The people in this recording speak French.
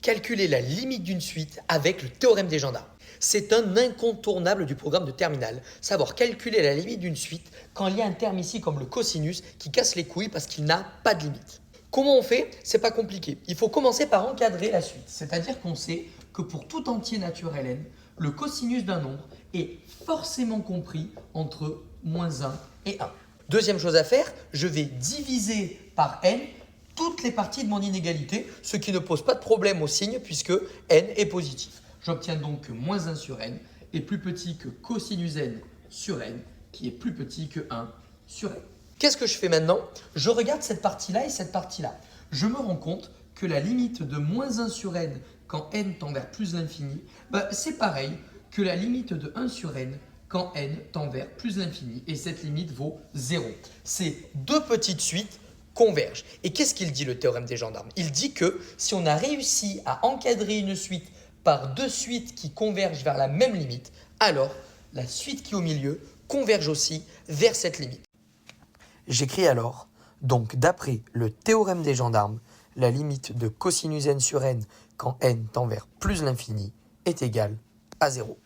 Calculer la limite d'une suite avec le théorème des gendarmes. C'est un incontournable du programme de terminale, savoir calculer la limite d'une suite quand il y a un terme ici comme le cosinus qui casse les couilles parce qu'il n'a pas de limite. Comment on fait? C'est pas compliqué. Il faut commencer par encadrer la suite. C'est-à-dire qu'on sait que pour tout entier naturel n, le cosinus d'un nombre est forcément compris entre moins 1 et 1. Deuxième chose à faire, je vais diviser par n toutes les parties de mon inégalité, ce qui ne pose pas de problème au signe puisque n est positif. J'obtiens donc que moins 1 sur n est plus petit que cosinus n sur n, qui est plus petit que 1 sur n. Qu'est-ce que je fais maintenant? Je regarde cette partie-là et cette partie-là. Je me rends compte que la limite de moins 1 sur n quand n tend vers plus l'infini, c'est pareil que la limite de 1 sur n quand n tend vers plus l'infini. Et cette limite vaut 0. Ces deux petites suites convergent. Et qu'est-ce qu'il dit le théorème des gendarmes? Il dit que si on a réussi à encadrer une suite par deux suites qui convergent vers la même limite, alors la suite qui est au milieu converge aussi vers cette limite. J'écris alors, donc d'après le théorème des gendarmes, la limite de cosinus n sur n quand n tend vers plus l'infini est égale à 0.